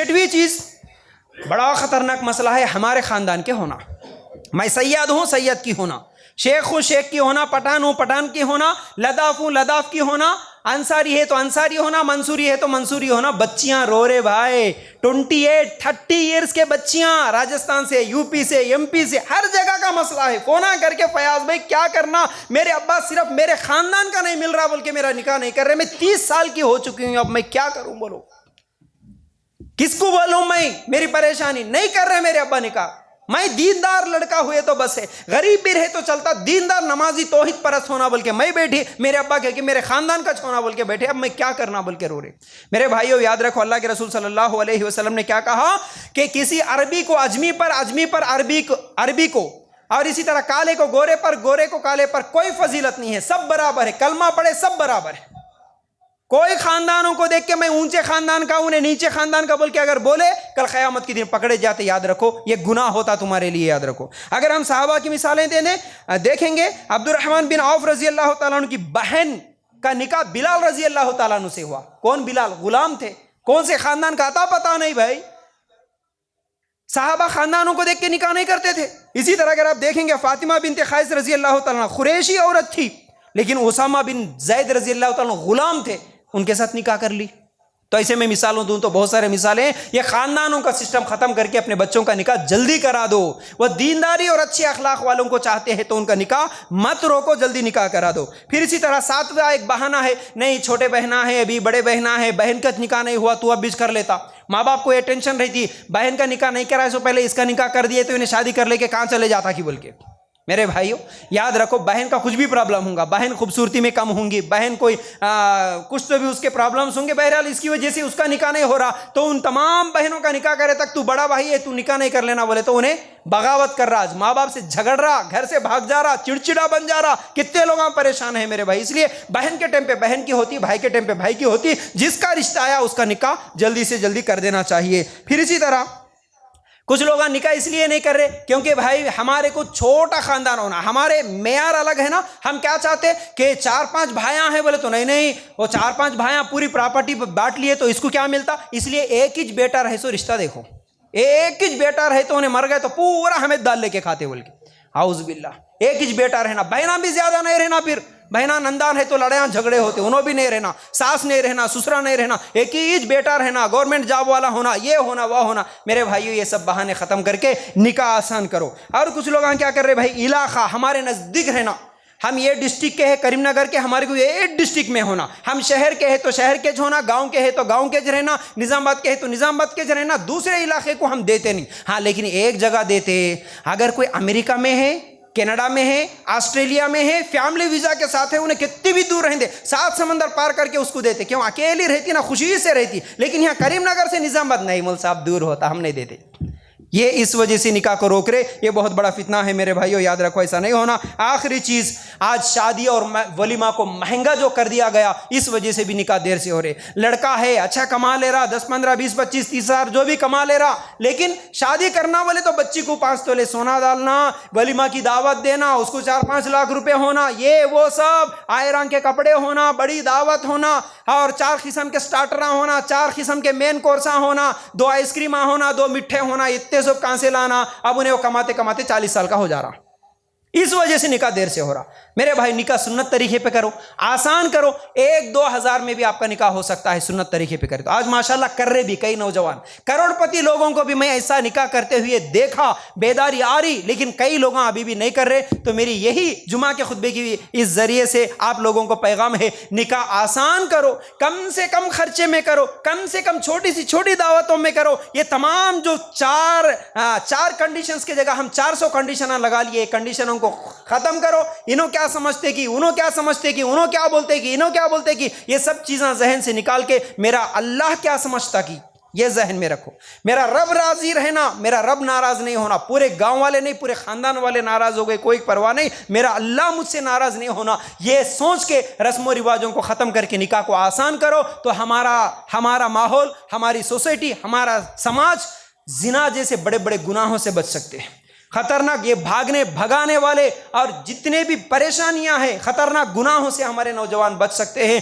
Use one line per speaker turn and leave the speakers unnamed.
छठवीं चीज़, बड़ा ख़तरनाक मसला है हमारे ख़ानदान के होना। मैं सैयद हूँ, सैयद की होना, शेख हूँ, शेख की होना, पठान हूँ, पठान की होना, लदाफ हूँ, लदाफ की होना, अंसारी है तो अंसारी होना, मंसूरी है तो मंसूरी होना। बच्चियां रो रहे भाई, 28-30 ईयर्स के बच्चियां, राजस्थान से, यूपी से, एमपी से, हर जगह का मसला है। फोना करके फयाज भाई क्या करना, मेरे अब्बा सिर्फ मेरे खानदान का नहीं मिल रहा बोल के मेरा निकाह नहीं कर रहे। मैं 30 साल की हो चुकी हूं, अब मैं क्या करूं, बोलो किसको बोलूं मैं, मेरी परेशानी नहीं कर रहे मेरे अब्बा निकाह। मैं दीनदार लड़का हुए तो बस है, गरीब भी रहे तो चलता, दीनदार नमाजी तौहीद परस्त होना बोल के मैं बैठी, मेरे अब्बा कह के मेरे खानदान का छोना बोल के बैठे, अब मैं क्या करना बोल के रो रहे। मेरे भाइयों याद रखो, अल्लाह के रसूल सल्लल्लाहु अलैहि वसल्लम ने क्या कहा कि किसी अरबी को अजमी पर, अजमी पर अरबी को, और इसी तरह काले को गोरे पर, गोरे को काले पर कोई फजीलत नहीं है, सब बराबर है, कलमा पढ़े सब बराबर है। कोई खानदानों को देख के मैं ऊंचे खानदान का, उन्हें नीचे खानदान का बोल के अगर बोले, कल क़यामत के दिन पकड़े जाते। याद रखो, ये गुनाह होता तुम्हारे लिए, याद रखो। अगर हम सहाबा की मिसालें देखेंगे, अब्दुर्रहमान बिन औफ रजी अल्लाह तआला अन्हु की बहन का निकाह बिलाल रजी अल्लाह तआला अन्हु से हुआ। कौन बिलाल? गुलाम थे, कौन से खानदान का आता पता नहीं भाई। सहाबा खानदानों को देख के निकाह नहीं करते थे। इसी तरह अगर आप देखेंगे, फातिमा बिनते क़ैस रजी अल्लाह तआला, कुरैशी औरत थी, लेकिन उसामा बिन ज़ैद रजी अल्लाह तआला गुलाम थे, उनके साथ निकाह कर ली। तो ऐसे में मिसालों दूं तो बहुत सारे मिसालें हैं। ये खानदानों का सिस्टम खत्म करके अपने बच्चों का निकाह जल्दी करा दो। वह दीनदारी और अच्छे अखलाक वालों को चाहते हैं तो उनका निकाह मत रोको, जल्दी निकाह करा दो। फिर इसी तरह सातवां एक बहाना है, नहीं छोटे बहना है, अभी बड़े बहना है, बहन का निकाह नहीं हुआ, तू अब बीच कर लेता। माँ बाप को ये टेंशन रहती, बहन का निकाह नहीं कराए सो पहले इसका निकाह कर दिए तो इन्हें शादी कर लेके कहाँ चले जाता कि बोल के। मेरे भाइयों याद रखो, बहन का कुछ भी प्रॉब्लम होगा, बहन खूबसूरती में कम होंगी, बहन कोई कुछ तो भी उसके प्रॉब्लम्स होंगे, बहरहाल इसकी वजह से उसका निकाह नहीं हो रहा, तो उन तमाम बहनों का निकाह करे तक तू बड़ा भाई है, तू निकाह नहीं कर लेना बोले तो उन्हें बगावत कर रहा, माँ बाप से झगड़ रहा, घर से भाग जा रहा, चिड़चिड़ा बन जा रहा। कितने लोग परेशान हैं मेरे भाई। इसलिए बहन के टाइम पे बहन की होती, भाई के टाइम पे भाई की होती, जिसका रिश्ता आया उसका निकाह जल्दी से जल्दी कर देना चाहिए। फिर इसी तरह कुछ लोग निकाह इसलिए नहीं कर रहे क्योंकि भाई हमारे को छोटा खानदान होना, हमारे मेयार अलग है ना। हम क्या चाहते कि 4-5 भाइयां हैं बोले तो नहीं, वो 4-5 भाइयां पूरी प्रॉपर्टी बांट लिए तो इसको क्या मिलता, इसलिए एक ही बेटा रहे सो रिश्ता देखो, एक ही बेटा रहे तो उन्हें मर गए तो पूरा हमें दाल लेके खाते बोल के, हाउस बिल्ला। एक ही बेटा रहना, बहना भी ज्यादा नहीं रहना, फिर बहना नंदान है तो लड़ाइयाँ झगड़े होते, उन्हों भी नहीं रहना, सास नहीं रहना, ससुरा नहीं रहना, एक ही बेटा रहना, गवर्नमेंट जॉब वाला होना, ये होना वह होना। मेरे भाइयों ये सब बहाने ख़त्म करके निकाह आसान करो। और कुछ लोग क्या कर रहे भाई, इलाका हमारे नज़दीक रहना, हम ये डिस्ट्रिक्ट के हैं करीमनगर के, हमारे को ये डिस्ट्रिक्ट में होना, हम शहर के हैं तो शहर के होना, गांव के हैं तो गांव के रहना, निज़ामाबाद के हैं तो निज़ामाबाद के रहना, दूसरे इलाके को हम देते नहीं। हाँ लेकिन एक जगह देते, अगर कोई अमेरिका में है, कनाडा में है, ऑस्ट्रेलिया में है, फैमिली वीज़ा के साथ है, उन्हें कितनी भी दूर रहते 7 समंदर पार करके उसको देते। क्यों? अकेली रहती ना, खुशी से रहती। लेकिन यहाँ करीमनगर से निज़ामाबाद नहीं, मुल साहब दूर होता, हम नहीं देते। ये इस वजह से निकाह को रोक रहे, ये बहुत बड़ा फितना है मेरे भाइयों, याद रखो ऐसा नहीं होना। आखिरी चीज़, आज शादी और वलीमा को महंगा जो कर दिया गया, इस वजह से भी निकाह देर से हो रहे। लड़का है अच्छा कमा ले रहा, 10, 15, 20, 25, 30 हज़ार जो भी कमा ले रहा, लेकिन शादी करना बोले तो बच्ची को 5 तोले सोना डालना, वलीमा की दावत देना, उसको 4-5 लाख रुपए होना, ये वो सब, आए रंग के कपड़े होना, बड़ी दावत होना, और 4 किस्म के स्टार्टर होना, 4 किस्म के मेन कोर्सा होना, 2 आइसक्रीम होना, 2 मिठे होना, इतने सब कहां से लाना। अब उन्हें वो कमाते कमाते 40 साल का हो जा रहा, इस वजह से निकाह देर से हो रहा। मेरे भाई निकाह सुन्नत तरीके पे करो, आसान करो, 1-2 हज़ार में भी आपका निकाह हो सकता है सुन्नत तरीके पे करे तो। आज माशाल्लाह कर रहे भी कई नौजवान, करोड़पति लोगों को भी मैं ऐसा निकाह करते हुए देखा, बेदारी आ रही, लेकिन कई लोग अभी भी नहीं कर रहे। तो मेरी यही जुमा के खुतबे की इस जरिए से आप लोगों को पैगाम है, निकाह आसान करो, कम से कम खर्चे में करो, कम से कम छोटी सी छोटी दावतों में करो। ये तमाम जो चार कंडीशंस की जगह हम 400 कंडीशन लगा लिए, कंडीशनों को खत्म करो। इन्हों क्या समझते कि, उन्हों क्या समझते कि, उन्हों क्या बोलते कि, इन्हों क्या बोलते कि, ये सब चीज़ें जहन से निकाल के मेरा अल्लाह क्या समझता कि, ये जहन में रखो। मेरा रब राजी रहना, मेरा रब नाराज नहीं होना। पूरे गांव वाले नहीं, पूरे खानदान वाले नाराज हो गए, कोई परवाह नहीं, मेरा अल्लाह मुझसे नाराज नहीं होना। ये सोच के रस्मों रिवाजों को ख़त्म करके निकाह को आसान करो तो हमारा माहौल, हमारी सोसाइटी, हमारा समाज जिना जैसे बड़े बड़े गुनाहों से बच सकते हैं। खतरनाक ये भागने भगाने वाले और जितने भी परेशानियां हैं, खतरनाक गुनाहों से हमारे नौजवान बच सकते हैं।